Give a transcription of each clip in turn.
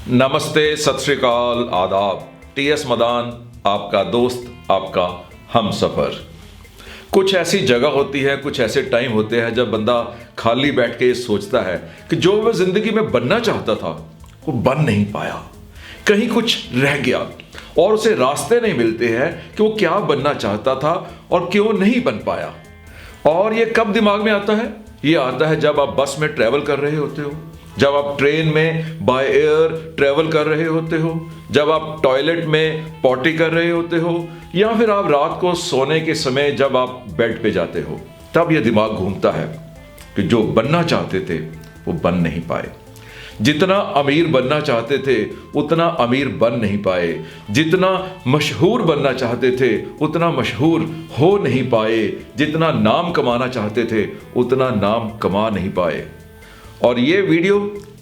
नमस्ते, सत श्री अकाल, आदाब। टीएस मदान, आपका दोस्त, आपका हमसफर। कुछ ऐसी जगह होती है, कुछ ऐसे टाइम होते हैं जब बंदा खाली बैठ के सोचता है कि जो वह जिंदगी में बनना चाहता था वो बन नहीं पाया, कहीं कुछ रह गया और उसे रास्ते नहीं मिलते हैं कि वो क्या बनना चाहता था और क्यों नहीं बन पाया। और ये कब दिमाग में आता है? ये आता है जब आप बस में ट्रेवल कर रहे होते हो, जब आप ट्रेन में बाय एयर ट्रेवल कर रहे होते हो, जब आप टॉयलेट में पॉटी कर रहे होते हो, या फिर आप रात को सोने के समय जब आप बेड पे जाते हो, तब यह दिमाग घूमता है कि जो बनना चाहते थे वो बन नहीं पाए। जितना अमीर बनना चाहते थे उतना अमीर बन नहीं पाए, जितना मशहूर बनना चाहते थे उतना मशहूर हो नहीं पाए, जितना नाम कमाना चाहते थे उतना नाम कमा नहीं पाए। और ये वीडियो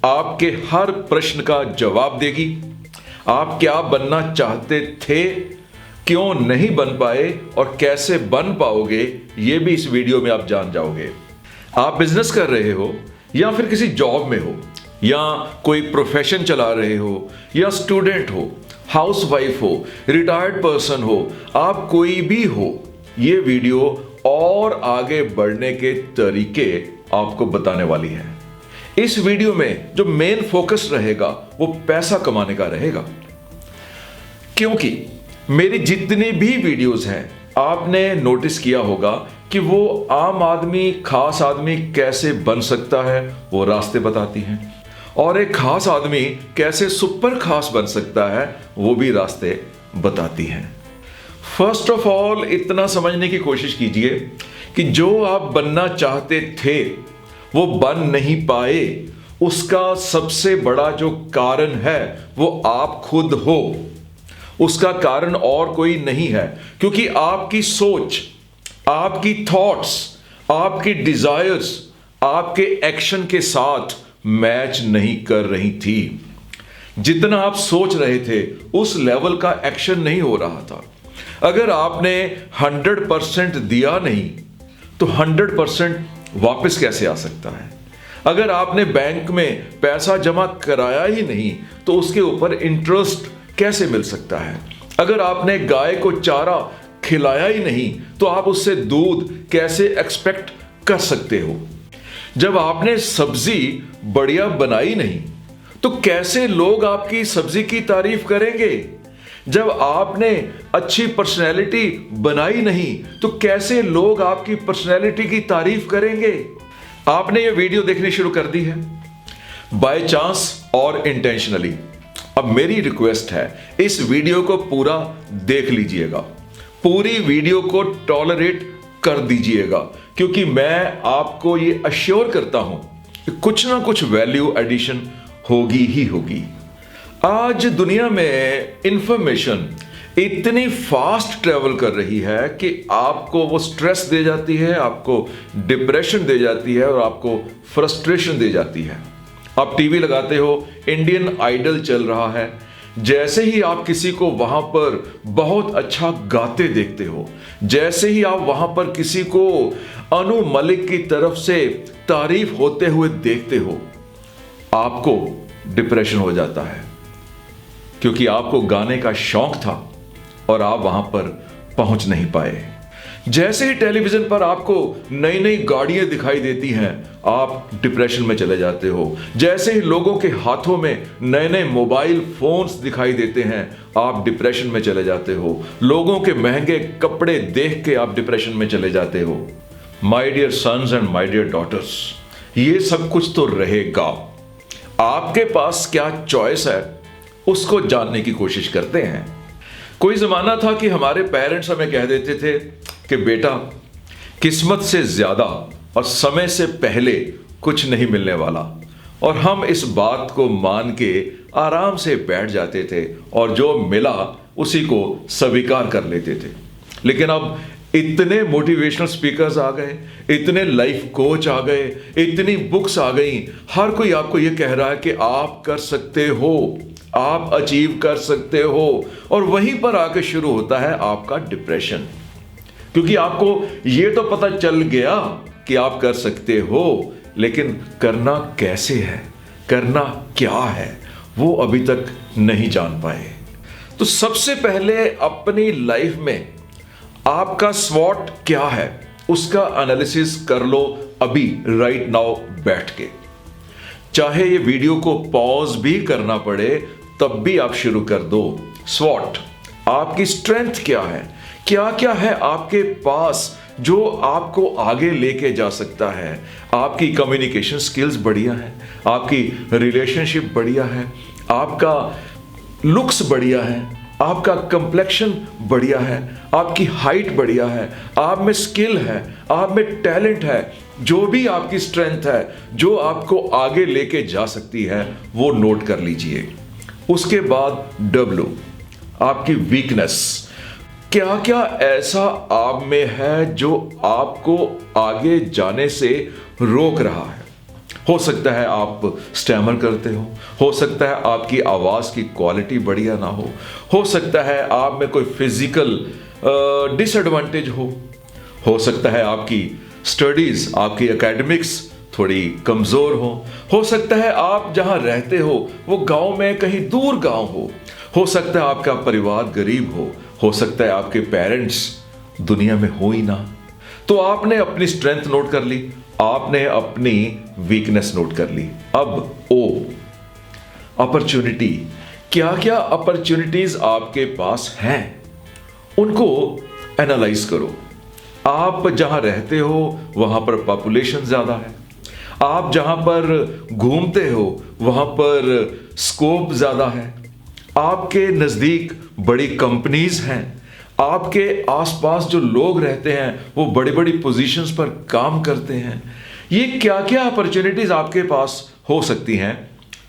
आपके हर प्रश्न का जवाब देगी। आप क्या बनना चाहते थे, क्यों नहीं बन पाए और कैसे बन पाओगे, ये भी इस वीडियो में आप जान जाओगे। आप बिजनेस कर रहे हो या फिर किसी जॉब में हो, या कोई प्रोफेशन चला रहे हो, या स्टूडेंट हो, हाउसवाइफ हो, रिटायर्ड पर्सन हो, आप कोई भी हो, ये वीडियो और आगे बढ़ने के तरीके आपको बताने वाली है। इस वीडियो में जो मेन फोकस रहेगा वो पैसा कमाने का रहेगा, क्योंकि मेरी जितनी भी वीडियोस हैं आपने नोटिस किया होगा कि वो आम आदमी, खास आदमी कैसे बन सकता है वो रास्ते बताती हैं, और एक खास आदमी कैसे सुपर खास बन सकता है वो भी रास्ते बताती हैं। फर्स्ट ऑफ ऑल इतना समझने की कोशिश कीजिए कि जो आप बनना चाहते थे वो बन नहीं पाए, उसका सबसे बड़ा जो कारण है वो आप खुद हो। उसका कारण और कोई नहीं है, क्योंकि आपकी सोच, आपकी थॉट्स, आपकी डिजायर्स आपके एक्शन के साथ मैच नहीं कर रही थी। जितना आप सोच रहे थे उस लेवल का एक्शन नहीं हो रहा था। अगर आपने 100% दिया नहीं तो 100% वापस कैसे आ सकता है? अगर आपने बैंक में पैसा जमा कराया ही नहीं तो उसके ऊपर इंटरेस्ट कैसे मिल सकता है? अगर आपने गाय को चारा खिलाया ही नहीं तो आप उससे दूध कैसे एक्सपेक्ट कर सकते हो? जब आपने सब्जी बढ़िया बनाई नहीं तो कैसे लोग आपकी सब्जी की तारीफ करेंगे? जब आपने अच्छी पर्सनैलिटी बनाई नहीं तो कैसे लोग आपकी पर्सनैलिटी की तारीफ करेंगे? आपने ये वीडियो देखनी शुरू कर दी है बाय चांस और इंटेंशनली। अब मेरी रिक्वेस्ट है, इस वीडियो को पूरा देख लीजिएगा, पूरी वीडियो को टॉलरेट कर दीजिएगा, क्योंकि मैं आपको ये अश्योर करता हूं कि कुछ ना कुछ वैल्यू एडिशन होगी ही होगी। आज दुनिया में इंफॉर्मेशन इतनी फास्ट ट्रेवल कर रही है कि आपको वो स्ट्रेस दे जाती है, आपको डिप्रेशन दे जाती है और आपको फ्रस्ट्रेशन दे जाती है। आप टीवी लगाते हो, इंडियन आइडल चल रहा है, जैसे ही आप किसी को वहां पर बहुत अच्छा गाते देखते हो, जैसे ही आप वहां पर किसी को अनु मलिक की तरफ से तारीफ होते हुए देखते हो, आपको डिप्रेशन हो जाता है, क्योंकि आपको गाने का शौक था और आप वहां पर पहुंच नहीं पाए। जैसे ही टेलीविजन पर आपको नई नई गाड़ियां दिखाई देती हैं, आप डिप्रेशन में चले जाते हो। जैसे ही लोगों के हाथों में नए नए मोबाइल फोन्स दिखाई देते हैं, आप डिप्रेशन में चले जाते हो। लोगों के महंगे कपड़े देख के आप डिप्रेशन में चले जाते हो। My dear sons and my dear daughters, ये सब कुछ तो रहेगा। आपके पास क्या चॉइस है उसको जानने की कोशिश करते हैं। कोई जमाना था कि हमारे पेरेंट्स हमें कह देते थे कि बेटा, किस्मत से ज्यादा और समय से पहले कुछ नहीं मिलने वाला, और हम इस बात को मान के आराम से बैठ जाते थे और जो मिला उसी को स्वीकार कर लेते थे। लेकिन अब इतने मोटिवेशनल स्पीकर्स आ गए, इतने लाइफ कोच आ गए, इतनी बुक्स आ गई, हर कोई आपको यह कह रहा है कि आप कर सकते हो, आप अचीव कर सकते हो, और वहीं पर आके शुरू होता है आपका डिप्रेशन। क्योंकि आपको ये तो पता चल गया कि आप कर सकते हो, लेकिन करना कैसे है, करना क्या है, वो अभी तक नहीं जान पाए। तो सबसे पहले अपनी लाइफ में आपका स्वॉट क्या है उसका एनालिसिस कर लो अभी, राइट नाउ बैठ के। चाहे ये वीडियो को पॉज भी करना पड़े तब भी आप शुरू कर दो। स्वॉट, आपकी स्ट्रेंथ क्या है, क्या क्या है आपके पास जो आपको आगे लेके जा सकता है। आपकी कम्युनिकेशन स्किल्स बढ़िया है, आपकी रिलेशनशिप बढ़िया है, आपका लुक्स बढ़िया है, आपका कंप्लेक्शन बढ़िया है, आपकी हाइट बढ़िया है, आप में स्किल है, आप में टैलेंट है। जो भी आपकी स्ट्रेंथ है जो आपको आगे लेके जा सकती है वो नोट कर लीजिए। उसके बाद W, आपकी वीकनेस, क्या क्या ऐसा आप में है जो आपको आगे जाने से रोक रहा है। हो सकता है आप स्टैमर करते हो सकता है आपकी आवाज की क्वालिटी बढ़िया ना हो सकता है आप में कोई फिजिकल डिसएडवांटेज हो सकता है आपकी स्टडीज, आपकी एकेडमिक्स थोड़ी कमजोर हो सकता है आप जहां रहते वो गांव में कहीं दूर गांव हो सकता है आपका परिवार गरीब हो सकता है आपके पेरेंट्स दुनिया में हो ही ना। तो आपने अपनी स्ट्रेंथ नोट कर ली, आपने अपनी वीकनेस नोट कर ली। अब O, अपॉर्चुनिटी, क्या क्या अपॉर्चुनिटीज आपके पास हैं उनको एनालाइज करो। आप जहां रहते हो वहां पर पॉपुलेशन ज्यादा है, आप जहां पर घूमते हो वहां पर स्कोप ज्यादा है, आपके नजदीक बड़ी कंपनीज हैं, आपके आसपास जो लोग रहते हैं वो बड़ी बड़ी पोजीशंस पर काम करते हैं। ये क्या क्या अपॉर्चुनिटीज आपके पास हो सकती हैं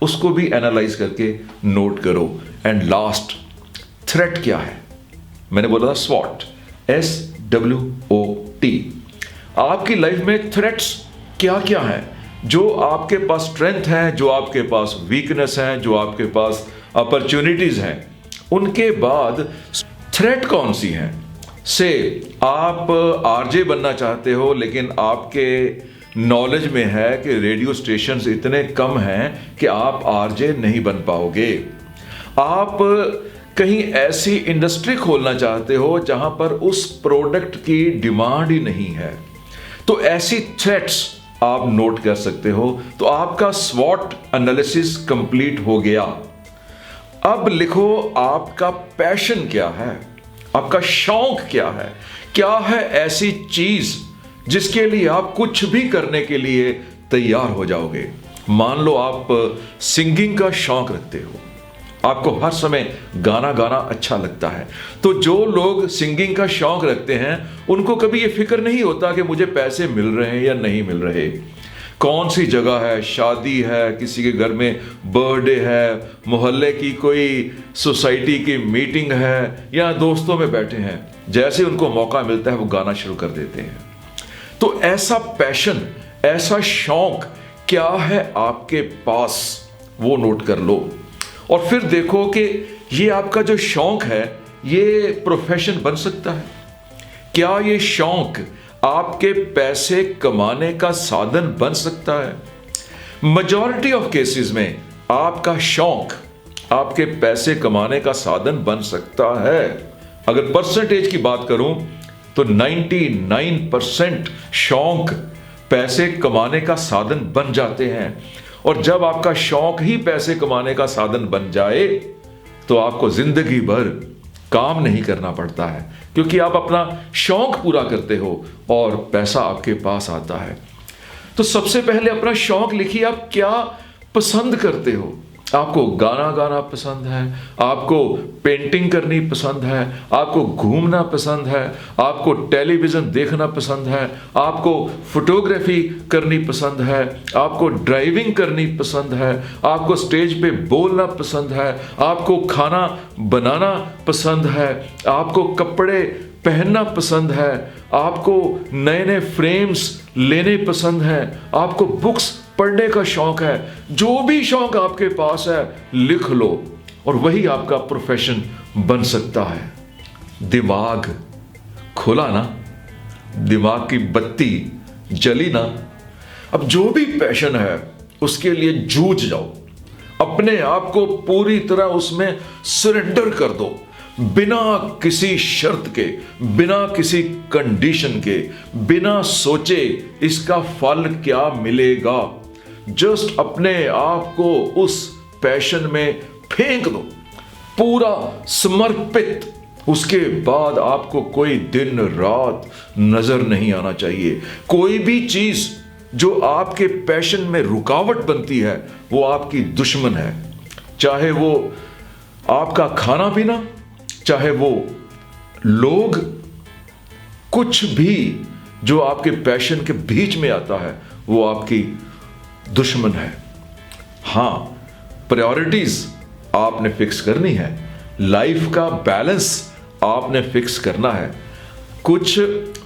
उसको भी एनालाइज करके नोट करो। एंड लास्ट, थ्रेट क्या है। मैंने बोला था स्वॉट, SWOT। आपकी लाइफ में थ्रेट्स क्या क्या है जो आपके पास स्ट्रेंथ है, जो आपके पास वीकनेस है, जो आपके पास अपॉर्चुनिटीज हैं। उनके बाद थ्रेट कौन सी है। से आप आरजे बनना चाहते हो लेकिन आपके नॉलेज में है कि रेडियो स्टेशंस इतने कम हैं कि आप आरजे नहीं बन पाओगे। आप कहीं ऐसी इंडस्ट्री खोलना चाहते हो जहां पर उस प्रोडक्ट की डिमांड ही नहीं है। तो ऐसी थ्रेट्स आप नोट कर सकते हो। तो आपका स्वॉट एनालिसिस कंप्लीट हो गया। अब लिखो आपका पैशन क्या है, आपका शौक क्या है ऐसी चीज जिसके लिए आप कुछ भी करने के लिए तैयार हो जाओगे। मान लो आप सिंगिंग का शौक रखते हो, आपको हर समय गाना गाना अच्छा लगता है। तो जो लोग सिंगिंग का शौक रखते हैं उनको कभी ये फिक्र नहीं होता कि मुझे पैसे मिल रहे हैं या नहीं मिल रहे। कौन सी जगह है, शादी है, किसी के घर में बर्थडे है, मोहल्ले की कोई सोसाइटी की मीटिंग है या दोस्तों में बैठे हैं, जैसे उनको मौका मिलता है वो गाना शुरू कर देते हैं। तो ऐसा पैशन, ऐसा शौक क्या है आपके पास वो नोट कर लो। और फिर देखो कि ये आपका जो शौक है ये प्रोफेशन बन सकता है। क्या ये शौक आपके पैसे कमाने का साधन बन सकता है। मेजॉरिटी ऑफ केसेस में आपका शौक आपके पैसे कमाने का साधन बन सकता है। अगर परसेंटेज की बात करूं तो 99% शौक पैसे कमाने का साधन बन जाते हैं। और जब आपका शौक ही पैसे कमाने का साधन बन जाए तो आपको जिंदगी भर काम नहीं करना पड़ता है, क्योंकि आप अपना शौक पूरा करते हो और पैसा आपके पास आता है। तो सबसे पहले अपना शौक लिखिए, आप क्या पसंद करते हो। आपको गाना गाना पसंद है, आपको पेंटिंग करनी पसंद है, आपको घूमना पसंद है, आपको टेलीविज़न देखना पसंद है, आपको फोटोग्राफी करनी पसंद है, आपको ड्राइविंग करनी पसंद है, आपको स्टेज पे बोलना पसंद है, आपको खाना बनाना पसंद है, आपको कपड़े पहनना पसंद है, आपको नए नए फ्रेम्स लेने पसंद है, आपको बुक्स पढ़ने का शौक है। जो भी शौक आपके पास है लिख लो और वही आपका प्रोफेशन बन सकता है। दिमाग खुला ना, दिमाग की बत्ती जली ना। अब जो भी पैशन है उसके लिए जूझ जाओ, अपने आप को पूरी तरह उसमें सरेंडर कर दो, बिना किसी शर्त के, बिना किसी कंडीशन के, बिना सोचे इसका फल क्या मिलेगा। जस्ट अपने आप को उस पैशन में फेंक दो, पूरा समर्पित। उसके बाद आपको कोई दिन रात नजर नहीं आना चाहिए। कोई भी चीज जो आपके पैशन में रुकावट बनती है वो आपकी दुश्मन है। चाहे वो आपका खाना पीना, चाहे वो लोग, कुछ भी जो आपके पैशन के बीच में आता है वो आपकी दुश्मन है। हां, प्रायोरिटीज आपने फिक्स करनी है, लाइफ का बैलेंस आपने फिक्स करना है। कुछ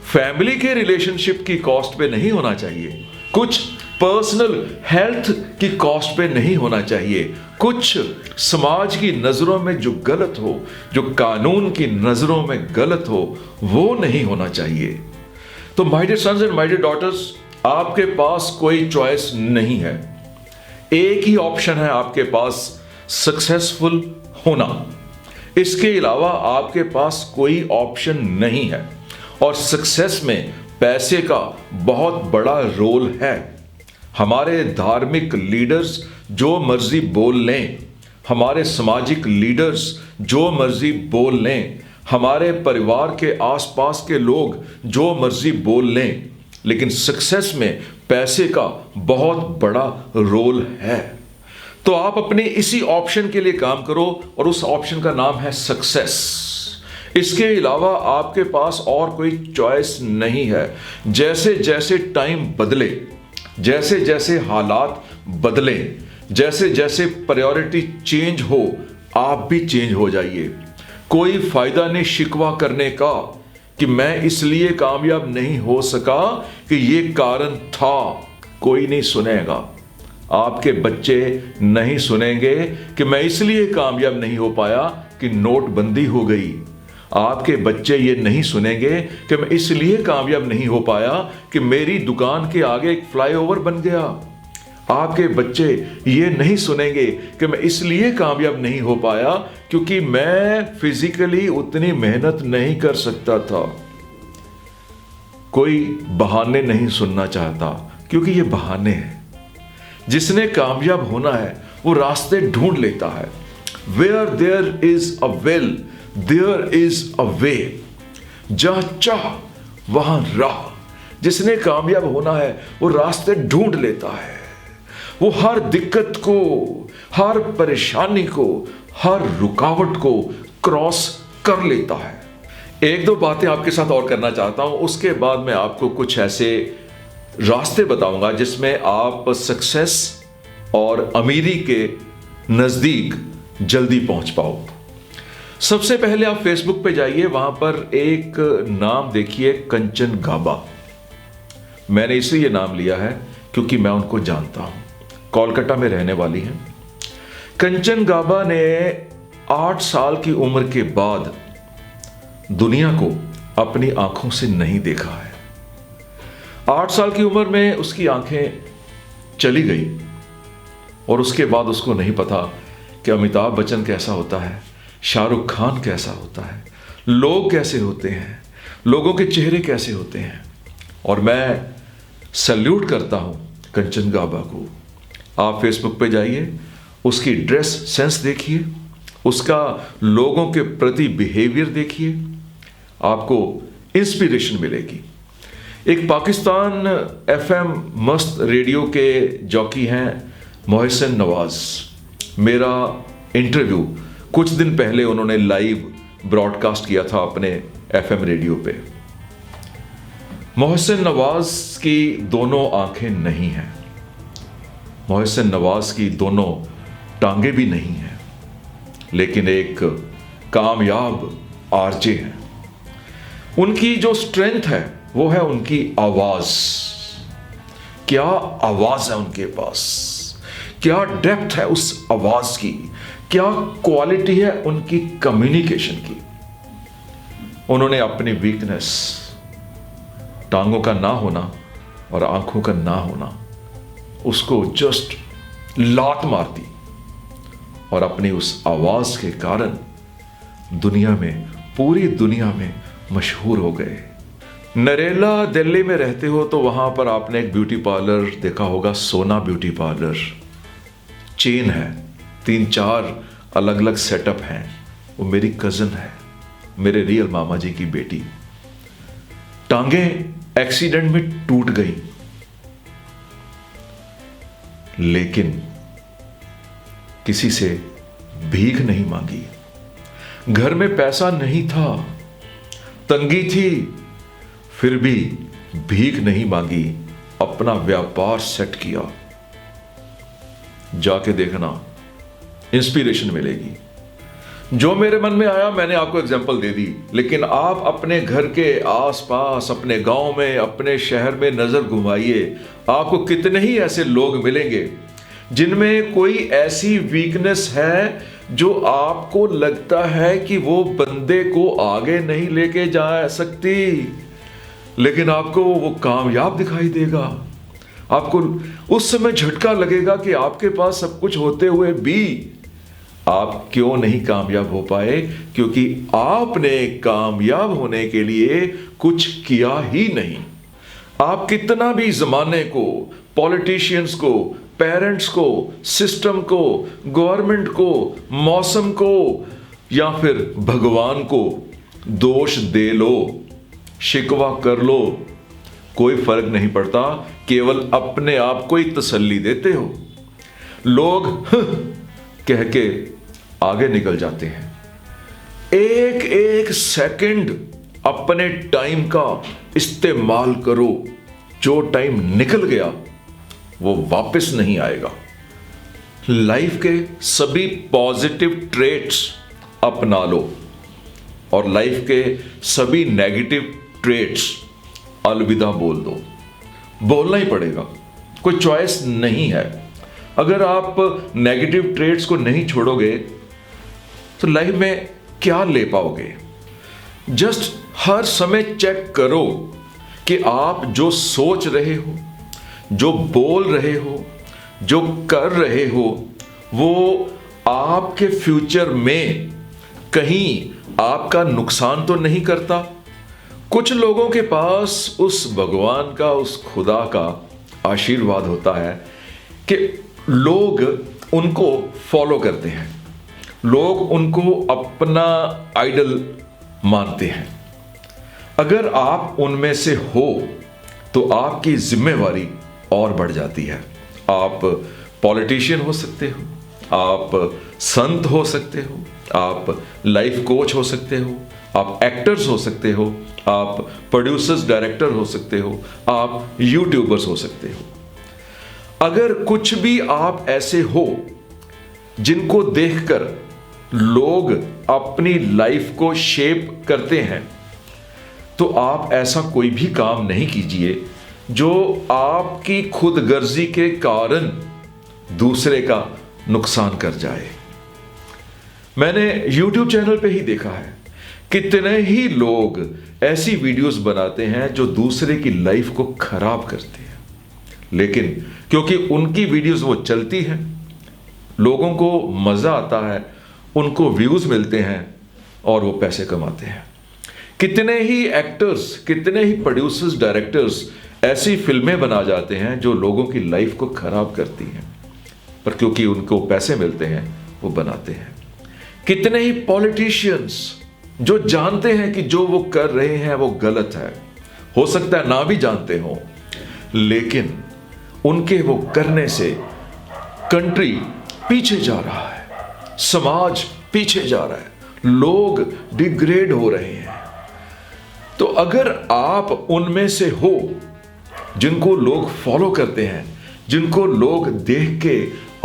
फैमिली के रिलेशनशिप की कॉस्ट पे नहीं होना चाहिए, कुछ पर्सनल हेल्थ की कॉस्ट पे नहीं होना चाहिए, कुछ समाज की नजरों में जो गलत हो, जो कानून की नजरों में गलत हो, वो नहीं होना चाहिए। तो my dear sons and my dear daughters, आपके पास कोई चॉइस नहीं है। एक ही ऑप्शन है आपके पास, सक्सेसफुल होना। इसके अलावा आपके पास कोई ऑप्शन नहीं है। और सक्सेस में पैसे का बहुत बड़ा रोल है। हमारे धार्मिक लीडर्स जो मर्जी बोल लें, हमारे सामाजिक लीडर्स जो मर्जी बोल लें, हमारे परिवार के आसपास के लोग जो मर्जी बोल लें, लेकिन सक्सेस में पैसे का बहुत बड़ा रोल है। तो आप अपने इसी ऑप्शन के लिए काम करो और उस ऑप्शन का नाम है सक्सेस। इसके अलावा आपके पास और कोई चॉइस नहीं है। जैसे जैसे टाइम बदले, जैसे जैसे हालात बदले, जैसे जैसे प्रायोरिटी चेंज हो, आप भी चेंज हो जाइए। कोई फायदा नहीं शिकवा करने का कि मैं इसलिए कामयाब नहीं हो सका कि ये कारण था। कोई नहीं सुनेगा, आपके बच्चे नहीं सुनेंगे कि मैं इसलिए कामयाब नहीं हो पाया कि नोटबंदी हो गई। आपके बच्चे ये नहीं सुनेंगे कि मैं इसलिए कामयाब नहीं हो पाया कि मेरी दुकान के आगे एक फ्लाईओवर बन गया। आपके बच्चे ये नहीं सुनेंगे कि मैं इसलिए कामयाब नहीं हो पाया क्योंकि मैं फिजिकली उतनी मेहनत नहीं कर सकता था। कोई बहाने नहीं सुनना चाहता क्योंकि ये बहाने हैं। जिसने कामयाब होना है वो रास्ते ढूंढ लेता है। Where there is a will there is a way. जहां चाह वहां राह। जिसने कामयाब होना है वो रास्ते ढूंढ लेता है। वो हर दिक्कत को, हर परेशानी को, हर रुकावट को क्रॉस कर लेता है। एक दो बातें आपके साथ और करना चाहता हूं, उसके बाद मैं आपको कुछ ऐसे रास्ते बताऊंगा जिसमें आप सक्सेस और अमीरी के नजदीक जल्दी पहुंच पाओ। सबसे पहले आप फेसबुक पे जाइए, वहां पर एक नाम देखिए, कंचन गाबा। मैंने इसलिए नाम लिया है क्योंकि मैं उनको जानता हूं। कोलकाता में रहने वाली हैं। कंचन गाबा ने 8 साल की उम्र के बाद दुनिया को अपनी आंखों से नहीं देखा है। 8 साल की उम्र में उसकी आंखें चली गई और उसके बाद उसको नहीं पता कि अमिताभ बच्चन कैसा होता है, शाहरुख खान कैसा होता है, लोग कैसे होते हैं, लोगों के चेहरे कैसे होते हैं। और मैं सैल्यूट करता हूं कंचन गाबा को। आप फेसबुक पे जाइए, उसकी ड्रेस सेंस देखिए, उसका लोगों के प्रति बिहेवियर देखिए, आपको इंस्पिरेशन मिलेगी। एक पाकिस्तान एफएम मस्त रेडियो के जॉकी हैं मोहसिन नवाज। मेरा इंटरव्यू कुछ दिन पहले उन्होंने लाइव ब्रॉडकास्ट किया था अपने एफएम रेडियो पे। मोहसिन नवाज की दोनों आंखें नहीं हैं, मोहसिन नवाज की दोनों टांगे भी नहीं हैं, लेकिन एक कामयाब आरजे हैं। उनकी जो स्ट्रेंथ है वो है उनकी आवाज। क्या आवाज है उनके पास, क्या डेप्थ है उस आवाज की, क्या क्वालिटी है उनकी कम्युनिकेशन की। उन्होंने अपनी वीकनेस, टांगों का ना होना और आंखों का ना होना, उसको जस्ट लात मार दी और अपनी उस आवाज के कारण दुनिया में, पूरी दुनिया में मशहूर हो गए। नरेला दिल्ली में रहते हो तो वहां पर आपने एक ब्यूटी पार्लर देखा होगा, सोना ब्यूटी पार्लर। चेन है, 3-4 अलग अलग सेटअप हैं। वो मेरी कजन है, मेरे रियल मामा जी की बेटी। टांगें एक्सीडेंट में टूट गई, लेकिन किसी से भीख नहीं मांगी। घर में पैसा नहीं था, तंगी थी, फिर भी भीख नहीं मांगी, अपना व्यापार सेट किया। जाके देखना, इंस्पिरेशन मिलेगी। जो मेरे मन में आया मैंने आपको एग्जांपल दे दी, लेकिन आप अपने घर के आसपास, अपने गांव में, अपने शहर में नजर घुमाइए, आपको कितने ही ऐसे लोग मिलेंगे जिनमें कोई ऐसी वीकनेस है जो आपको लगता है कि वो बंदे को आगे नहीं लेके जा सकती, लेकिन आपको वो कामयाब दिखाई देगा। आपको उस समय झटका लगेगा कि आपके पास सब कुछ होते हुए भी आप क्यों नहीं कामयाब हो पाए, क्योंकि आपने कामयाब होने के लिए कुछ किया ही नहीं। आप कितना भी जमाने को, पॉलिटिशियंस को, पेरेंट्स को, सिस्टम को, गवर्नमेंट को, मौसम को या फिर भगवान को दोष दे लो, शिकवा कर लो, कोई फर्क नहीं पड़ता, केवल अपने आप को ही तसल्ली देते हो। लोग कह के आगे निकल जाते हैं। एक एक सेकंड अपने टाइम का इस्तेमाल करो। जो टाइम निकल गया वो वापस नहीं आएगा। लाइफ के सभी पॉजिटिव ट्रेट्स अपना लो और लाइफ के सभी नेगेटिव ट्रेट्स अलविदा बोल दो। बोलना ही पड़ेगा, कोई चॉइस नहीं है। अगर आप नेगेटिव ट्रेट्स को नहीं छोड़ोगे तो लाइफ में क्या ले पाओगे। जस्ट हर समय चेक करो कि आप जो सोच रहे हो, जो बोल रहे हो, जो कर रहे हो, वो आपके फ्यूचर में कहीं आपका नुकसान तो नहीं करता। कुछ लोगों के पास उस भगवान का, उस खुदा का आशीर्वाद होता है कि लोग उनको फॉलो करते हैं, लोग उनको अपना आइडल मानते हैं। अगर आप उनमें से हो तो आपकी जिम्मेवारी और बढ़ जाती है। आप पॉलिटिशियन हो सकते हो, आप संत हो सकते हो, आप लाइफ कोच हो सकते हो, आप एक्टर्स हो सकते हो, आप प्रोड्यूसर्स, डायरेक्टर हो सकते हो, आप यूट्यूबर्स हो सकते हो। अगर कुछ भी आप ऐसे हो जिनको देखकर लोग अपनी लाइफ को शेप करते हैं, तो आप ऐसा कोई भी काम नहीं कीजिए जो आपकी खुदगर्जी के कारण दूसरे का नुकसान कर जाए। मैंने YouTube चैनल पे ही देखा है कितने ही लोग ऐसी वीडियोस बनाते हैं जो दूसरे की लाइफ को खराब करते हैं, लेकिन क्योंकि उनकी वीडियोस वो चलती हैं, लोगों को मजा आता है, उनको व्यूज मिलते हैं और वो पैसे कमाते हैं। कितने ही एक्टर्स, कितने ही प्रोड्यूसर्स, डायरेक्टर्स ऐसी फिल्में बना जाते हैं जो लोगों की लाइफ को खराब करती हैं, पर क्योंकि उनको पैसे मिलते हैं वो बनाते हैं। कितने ही पॉलिटिशियंस जो जानते हैं कि जो वो कर रहे हैं वो गलत है, हो सकता है ना भी जानते हो, लेकिन उनके वो करने से कंट्री पीछे जा रहा है, समाज पीछे जा रहा है, लोग डिग्रेड हो रहे हैं। तो अगर आप उनमें से हो जिनको लोग फॉलो करते हैं, जिनको लोग देख के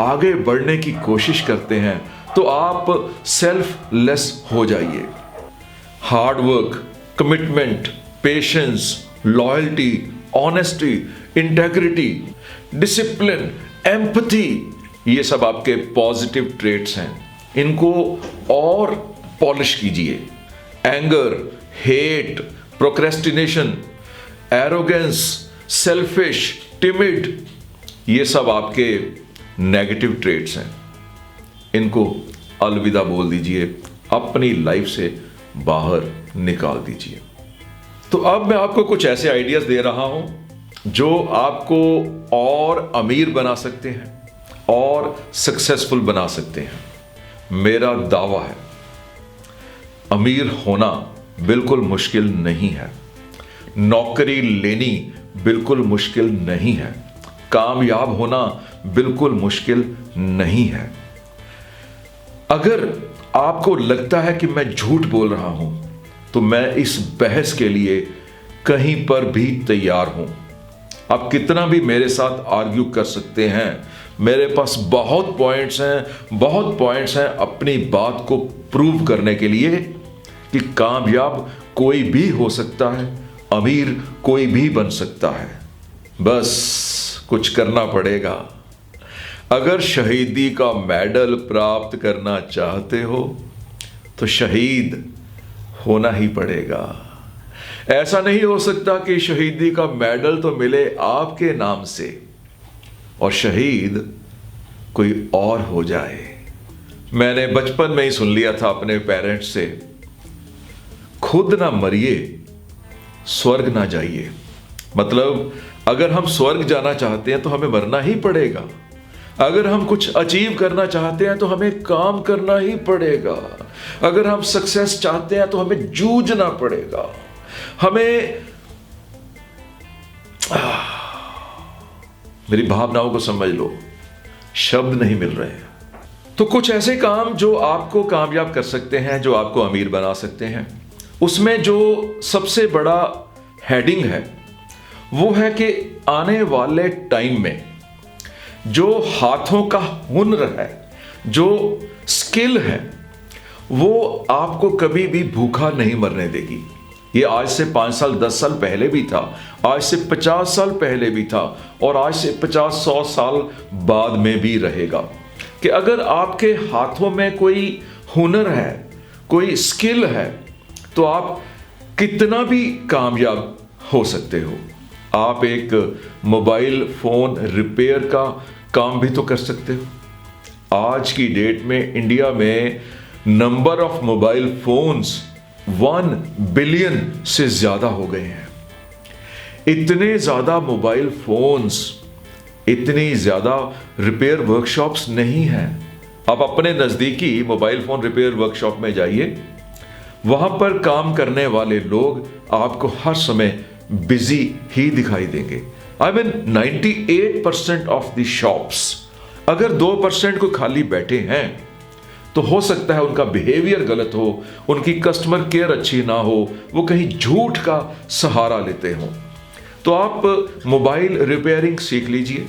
आगे बढ़ने की कोशिश करते हैं, तो आप सेल्फलेस हो जाइए। Hard work, commitment, patience, loyalty, honesty, integrity, discipline, empathy, ये सब आपके पॉजिटिव ट्रेट्स हैं। इनको और पॉलिश कीजिए। Anger, hate, procrastination, arrogance, selfish, timid, ये सब आपके नेगेटिव ट्रेट्स हैं। इनको अलविदा बोल दीजिए, अपनी लाइफ से बाहर निकाल दीजिए। तो अब मैं आपको कुछ ऐसे आइडियाज दे रहा हूं जो आपको और अमीर बना सकते हैं और सक्सेसफुल बना सकते हैं। मेरा दावा है, अमीर होना बिल्कुल मुश्किल नहीं है, नौकरी लेनी बिल्कुल मुश्किल नहीं है, कामयाब होना बिल्कुल मुश्किल नहीं है। अगर आपको लगता है कि मैं झूठ बोल रहा हूं, तो मैं इस बहस के लिए कहीं पर भी तैयार हूं। आप कितना भी मेरे साथ आर्ग्यू कर सकते हैं, मेरे पास बहुत पॉइंट्स हैं अपनी बात को प्रूव करने के लिए कि कामयाब कोई भी हो सकता है, अमीर कोई भी बन सकता है। बस कुछ करना पड़ेगा। अगर शहीदी का मेडल प्राप्त करना चाहते हो तो शहीद होना ही पड़ेगा। ऐसा नहीं हो सकता कि शहीदी का मेडल तो मिले आपके नाम से और शहीद कोई और हो जाए। मैंने बचपन में ही सुन लिया था अपने पेरेंट्स से, खुद ना मरिए स्वर्ग ना जाइए। मतलब अगर हम स्वर्ग जाना चाहते हैं तो हमें मरना ही पड़ेगा। अगर हम कुछ अचीव करना चाहते हैं तो हमें काम करना ही पड़ेगा। अगर हम सक्सेस चाहते हैं तो हमें जूझना पड़ेगा। हमें मेरी भावनाओं को समझ लो, शब्द नहीं मिल रहे हैं। तो कुछ ऐसे काम जो आपको कामयाब कर सकते हैं, जो आपको अमीर बना सकते हैं, उसमें जो सबसे बड़ा हेडिंग है वो है कि आने वाले टाइम में जो हाथों का हुनर है, जो स्किल है, वो आपको कभी भी भूखा नहीं मरने देगी। ये आज से 5 साल 10 साल पहले भी था, आज से 50 साल पहले भी था और आज से 50-100 साल बाद में भी रहेगा कि अगर आपके हाथों में कोई हुनर है, कोई स्किल है, तो आप कितना भी कामयाब हो सकते हो। आप एक मोबाइल फोन रिपेयर का काम भी तो कर सकते हो। आज की डेट में इंडिया में number of mobile phones 1 billion से ज्यादा हो गए हैं। इतने ज्यादा मोबाइल फोन्स, इतनी ज्यादा रिपेयर वर्कशॉप्स नहीं हैं। आप अपने नजदीकी मोबाइल फोन रिपेयर वर्कशॉप में जाइए, वहां पर काम करने वाले लोग आपको हर समय बिजी ही दिखाई देंगे। I mean 98% of the shops, अगर 2% को खाली बैठे हैं तो हो सकता है उनका बिहेवियर गलत हो, उनकी कस्टमर केयर अच्छी ना हो, वो कहीं झूठ का सहारा लेते हो। तो आप मोबाइल रिपेयरिंग सीख लीजिए।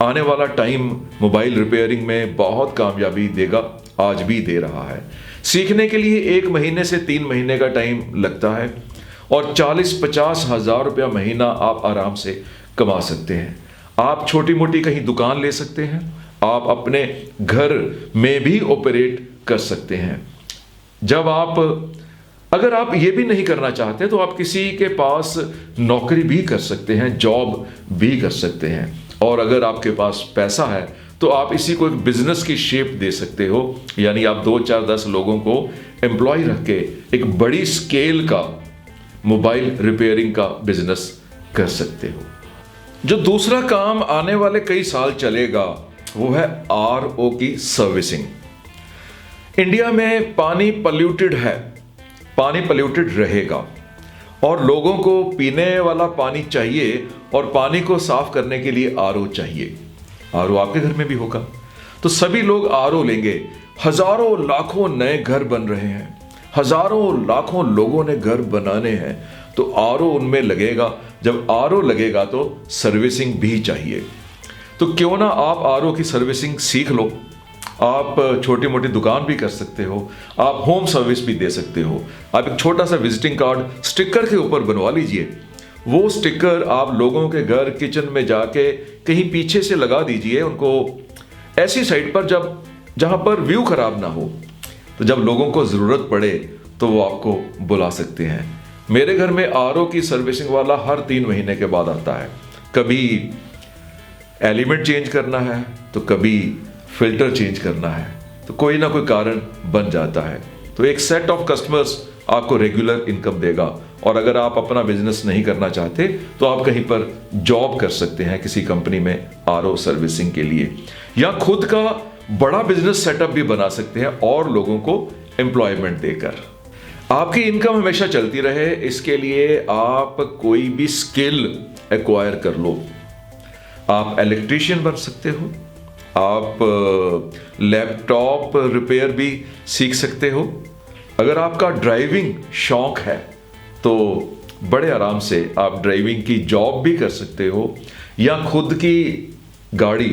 आने वाला टाइम मोबाइल रिपेयरिंग में बहुत कामयाबी देगा, आज भी दे रहा है। सीखने के लिए 1 महीने से 3 महीने का टाइम लगता है और 40-50 हज़ार रुपया महीना आप आराम से कमा सकते हैं। आप छोटी मोटी कहीं दुकान ले सकते हैं, आप अपने घर में भी ऑपरेट कर सकते हैं। अगर आप ये भी नहीं करना चाहते तो आप किसी के पास नौकरी भी कर सकते हैं, जॉब भी कर सकते हैं। और अगर आपके पास पैसा है तो आप इसी को एक बिजनेस की शेप दे सकते हो, यानी आप 2-4-10 लोगों को एम्प्लॉय रख के एक बड़ी स्केल का मोबाइल रिपेयरिंग का बिजनेस कर सकते हो। जो दूसरा काम आने वाले कई साल चलेगा वो है RO की सर्विसिंग। इंडिया में पानी पॉल्यूटेड है, पानी पॉल्यूटेड रहेगा और लोगों को पीने वाला पानी चाहिए और पानी को साफ करने के लिए RO चाहिए। RO आपके घर में भी होगा, तो सभी लोग RO लेंगे। हजारों लाखों नए घर बन रहे हैं, हजारों लाखों लोगों ने घर बनाने हैं, तो RO उनमें लगेगा। जब RO लगेगा तो सर्विसिंग भी चाहिए। तो क्यों ना आप RO की सर्विसिंग सीख लो। आप छोटी मोटी दुकान भी कर सकते हो, आप होम सर्विस भी दे सकते हो। आप एक छोटा सा विजिटिंग कार्ड स्टिकर के ऊपर बनवा लीजिए। वो स्टिकर आप लोगों के घर किचन में जाके कहीं पीछे से लगा दीजिए, उनको ऐसी साइड पर जहां पर व्यू खराब ना हो, तो जब लोगों को जरूरत पड़े तो वो आपको बुला सकते हैं। मेरे घर में RO की सर्विसिंग वाला हर 3 महीने के बाद आता है। कभी एलिमेंट चेंज करना है तो कभी फिल्टर चेंज करना है, तो तो कोई ना कोई कारण बन जाता है। तो एक सेट ऑफ कस्टमर्स आपको रेगुलर इनकम देगा। और अगर आप अपना बिजनेस नहीं करना चाहते तो आप कहीं पर जॉब कर सकते हैं, किसी कंपनी में आरओ सर्विसिंग के लिए, या खुद का बड़ा बिजनेस सेटअप भी बना सकते हैं और लोगों को एम्प्लॉयमेंट देकर। आपकी इनकम हमेशा चलती रहे, इसके लिए आप कोई भी स्किल एक्वायर कर लो। आप इलेक्ट्रीशियन बन सकते हो, आप लैपटॉप रिपेयर भी सीख सकते हो। अगर आपका ड्राइविंग शौक है तो बड़े आराम से आप ड्राइविंग की जॉब भी कर सकते हो, या खुद की गाड़ी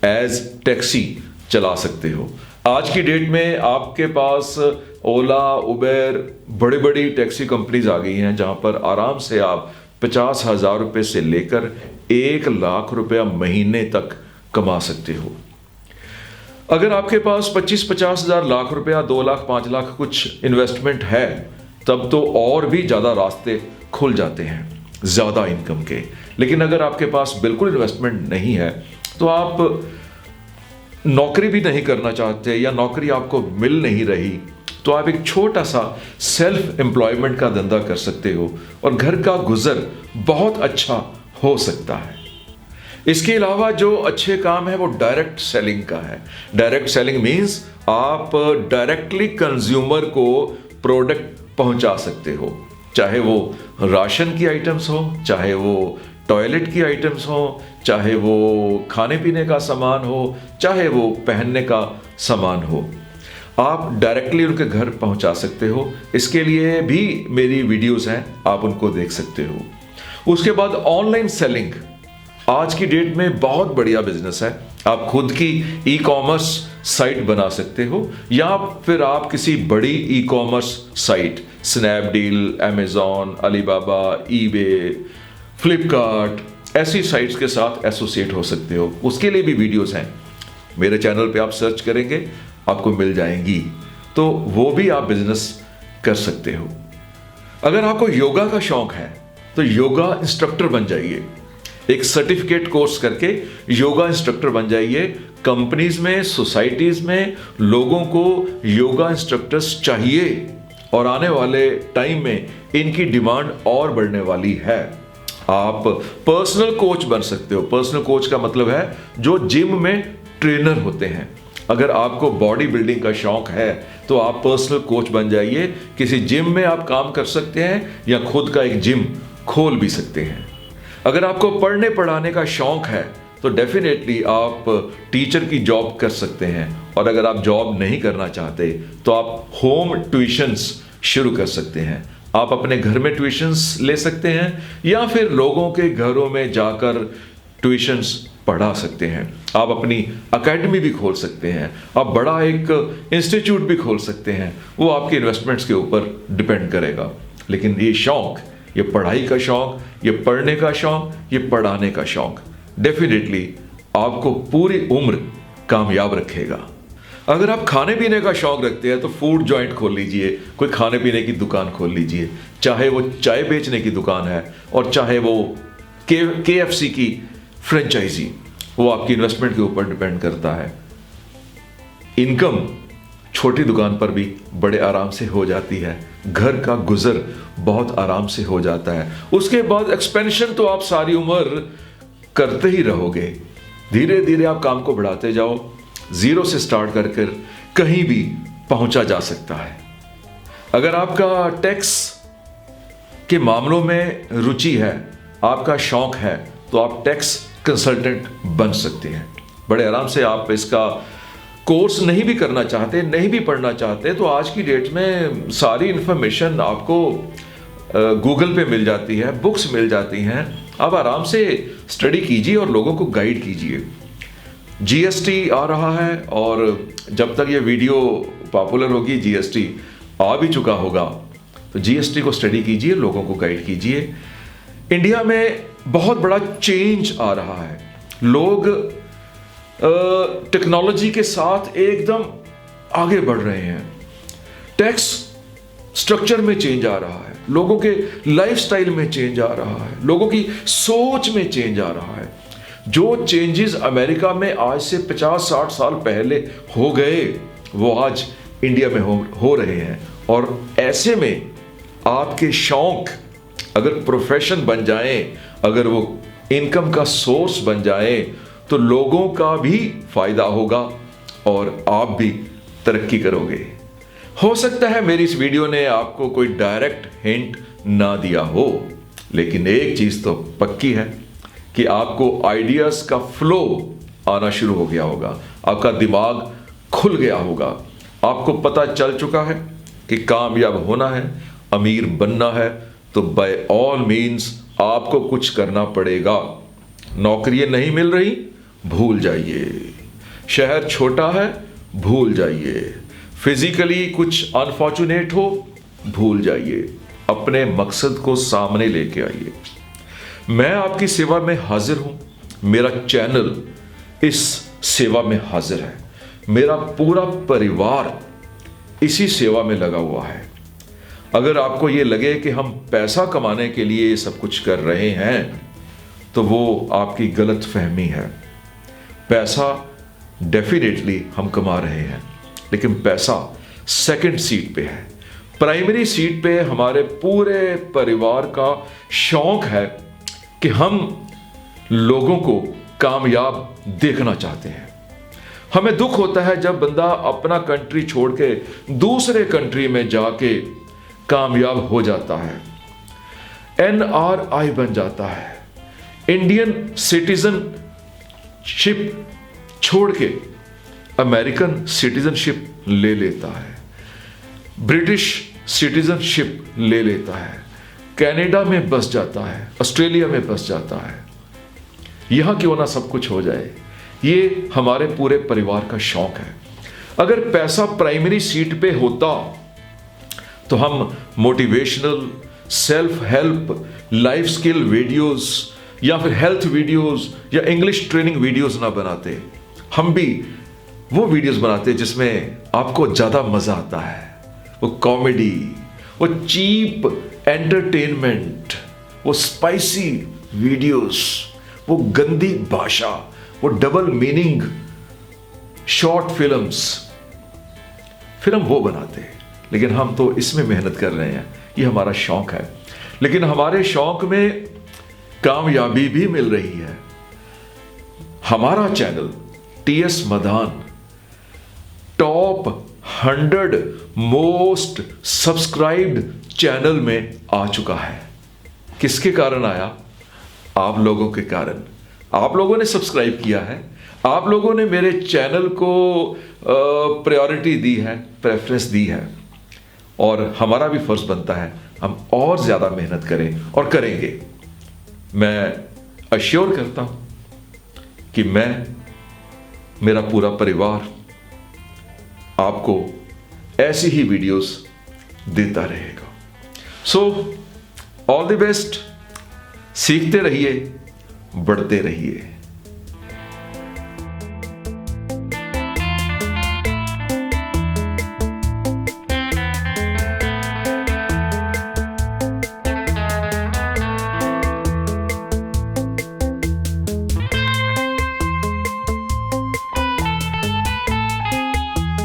एज टैक्सी चला सकते हो। आज की डेट में आपके पास ओला, उबेर, बड़ी बड़ी टैक्सी कंपनीज आ गई हैं जहां पर आराम से आप 50,000 रुपये से लेकर 1,00,000 रुपया महीने तक कमा सकते हो। अगर आपके पास 25-50 हज़ार, लाख रुपया, 2 लाख, 5 लाख कुछ इन्वेस्टमेंट है, तब तो और भी ज़्यादा रास्ते खुल जाते हैं ज़्यादा इनकम के। लेकिन अगर आपके पास बिल्कुल इन्वेस्टमेंट नहीं है तो आप नौकरी भी नहीं करना चाहते या नौकरी आपको मिल नहीं रही, तो आप एक छोटा सा सेल्फ एम्प्लॉयमेंट का धंधा कर सकते हो और घर का गुजर बहुत अच्छा हो सकता है। इसके अलावा जो अच्छे काम है वो डायरेक्ट सेलिंग का है। डायरेक्ट सेलिंग मीन्स आप डायरेक्टली कंज्यूमर को प्रोडक्ट पहुंचा सकते हो, चाहे वो राशन की आइटम्स हो, चाहे वो टॉयलेट की आइटम्स हो, चाहे वो खाने पीने का सामान हो, चाहे वो पहनने का सामान हो। आप डायरेक्टली उनके घर पहुंचा सकते हो। इसके लिए भी मेरी वीडियोस हैं, आप उनको देख सकते हो। उसके बाद ऑनलाइन सेलिंग आज की डेट में बहुत बढ़िया बिजनेस है। आप खुद की ई कॉमर्स साइट बना सकते हो, या फिर आप किसी बड़ी e commerce site, Snapdeal, Amazon, Alibaba, eBay, Flipkart, ऐसी साइट्स के साथ एसोसिएट हो सकते हो। उसके लिए भी वीडियोस हैं, मेरे चैनल पे आप सर्च करेंगे आपको मिल जाएंगी, तो वो भी आप बिजनेस कर सकते हो। अगर आपको योगा का शौक है तो योगा इंस्ट्रक्टर बन जाइए। एक सर्टिफिकेट कोर्स करके योगा इंस्ट्रक्टर बन जाइए। कंपनीज में, सोसाइटीज में लोगों को योगा इंस्ट्रक्टर्स चाहिए और आने वाले टाइम में इनकी डिमांड और बढ़ने वाली है। आप पर्सनल कोच बन सकते हो। पर्सनल कोच का मतलब है जो जिम में ट्रेनर होते हैं। अगर आपको बॉडी बिल्डिंग का शौक है तो आप पर्सनल कोच बन जाइए। किसी जिम में आप काम कर सकते हैं या खुद का एक जिम खोल भी सकते हैं। अगर आपको पढ़ने पढ़ाने का शौक है तो डेफिनेटली आप टीचर की जॉब कर सकते हैं। और अगर आप जॉब नहीं करना चाहते तो आप होम ट्यूशंस शुरू कर सकते हैं। आप अपने घर में ट्यूशंस ले सकते हैं या फिर लोगों के घरों में जाकर ट्यूशंस पढ़ा सकते हैं। आप अपनी एकेडमी भी खोल सकते हैं। आप बड़ा एक इंस्टीट्यूट भी खोल सकते हैं। वो आपके इन्वेस्टमेंट्स के ऊपर डिपेंड करेगा। लेकिन ये शौक, ये पढ़ाई का शौक, ये पढ़ने का शौक, ये पढ़ाने का शौक डेफिनेटली आपको पूरी उम्र कामयाब रखेगा। अगर आप खाने पीने का शौक रखते हैं तो फूड जॉइंट खोल लीजिए, कोई खाने पीने की दुकान खोल लीजिए, चाहे वो चाय बेचने की दुकान है और चाहे वो KFC की फ्रेंचाइजी। वो आपकी इन्वेस्टमेंट के ऊपर डिपेंड करता है। इनकम छोटी दुकान पर भी बड़े आराम से हो जाती है। घर का गुजर बहुत आराम से हो जाता है। उसके बाद एक्सपेंशन तो आप सारी उम्र करते ही रहोगे। धीरे धीरे आप काम को बढ़ाते जाओ। जीरो से स्टार्ट कर कहीं भी पहुंचा जा सकता है। अगर आपका टैक्स के मामलों में रुचि है, आपका शौक है, तो आप टैक्स कंसल्टेंट बन सकते हैं। बड़े आराम से आप इसका कोर्स नहीं भी करना चाहते, नहीं भी पढ़ना चाहते, तो आज की डेट में सारी इंफॉर्मेशन आपको गूगल पे मिल जाती है, बुक्स मिल जाती हैं। आप आराम से स्टडी कीजिए और लोगों को गाइड कीजिए। GST आ रहा है और जब तक ये वीडियो पॉपुलर होगी GST आ भी चुका होगा, तो GST को स्टडी कीजिए, लोगों को गाइड कीजिए। इंडिया में बहुत बड़ा चेंज आ रहा है। लोग टेक्नोलॉजी के साथ एकदम आगे बढ़ रहे हैं। टैक्स स्ट्रक्चर में चेंज आ रहा है, लोगों के लाइफस्टाइल में चेंज आ रहा है, लोगों की सोच में चेंज आ रहा है। जो चेंजेस अमेरिका में आज से 50-60 साल पहले हो गए, वो आज इंडिया में हो रहे हैं। और ऐसे में आपके शौक अगर प्रोफेशन बन जाए, अगर वो इनकम का सोर्स बन जाए, तो लोगों का भी फायदा होगा और आप भी तरक्की करोगे। हो सकता है मेरी इस वीडियो ने आपको कोई डायरेक्ट हिंट ना दिया हो, लेकिन एक चीज तो पक्की है कि आपको आइडियाज का फ्लो आना शुरू हो गया होगा, आपका दिमाग खुल गया होगा, आपको पता चल चुका है कि कामयाब होना है, अमीर बनना है, तो बाय ऑल मीन्स आपको कुछ करना पड़ेगा। नौकरियां नहीं मिल रही, भूल जाइए। शहर छोटा है, भूल जाइए। फिजिकली कुछ अनफॉर्चुनेट हो, भूल जाइए। अपने मकसद को सामने लेके आइए। मैं आपकी सेवा में हाजिर हूं, मेरा चैनल इस सेवा में हाजिर है, मेरा पूरा परिवार इसी सेवा में लगा हुआ है। अगर आपको ये लगे कि हम पैसा कमाने के लिए ये सब कुछ कर रहे हैं, तो वो आपकी गलत फहमी है। पैसा डेफिनेटली हम कमा रहे हैं, लेकिन पैसा सेकंड सीट पे है। प्राइमरी सीट पे हमारे पूरे परिवार का शौक है कि हम लोगों को कामयाब देखना चाहते हैं। हमें दुख होता है जब बंदा अपना कंट्री छोड़ के दूसरे कंट्री में जाके कामयाब हो जाता है, NRI बन जाता है, इंडियन सिटीजनशिप छोड़ के अमेरिकन सिटीजनशिप ले लेता है, ब्रिटिश सिटीजनशिप ले लेता है, कनाडा में बस जाता है, ऑस्ट्रेलिया में बस जाता है। यहां क्यों ना सब कुछ हो जाए, ये हमारे पूरे परिवार का शौक है। अगर पैसा प्राइमरी सीट पे होता तो हम motivational, self help, life skill videos या फिर हेल्थ वीडियोस या इंग्लिश ट्रेनिंग वीडियोस ना बनाते। हम भी वो वीडियोस बनाते जिसमें आपको ज्यादा मजा आता है, वो कॉमेडी, वो चीप एंटरटेनमेंट, वो स्पाइसी वीडियोस, वो गंदी भाषा, वो डबल मीनिंग शॉर्ट फिल्म्स, फिर हम वो बनाते हैं। लेकिन हम तो इसमें मेहनत कर रहे हैं, ये हमारा शौक है। लेकिन हमारे शौक में कामयाबी भी मिल रही है। हमारा channel TS Madan top 100 most subscribed channel में आ चुका है। किसके कारण आया? आप लोगों के कारण। आप लोगों ने सब्सक्राइब किया है, आप लोगों ने मेरे चैनल को प्रायोरिटी दी है, प्रेफरेंस दी है, और हमारा भी फर्ज बनता है हम और ज्यादा मेहनत करें और करेंगे। मैं अश्योर करता हूं कि मेरा पूरा परिवार आपको ऐसी ही वीडियोस देता रहेगा। So all the best. सीखते रहिए, बढ़ते रहिए।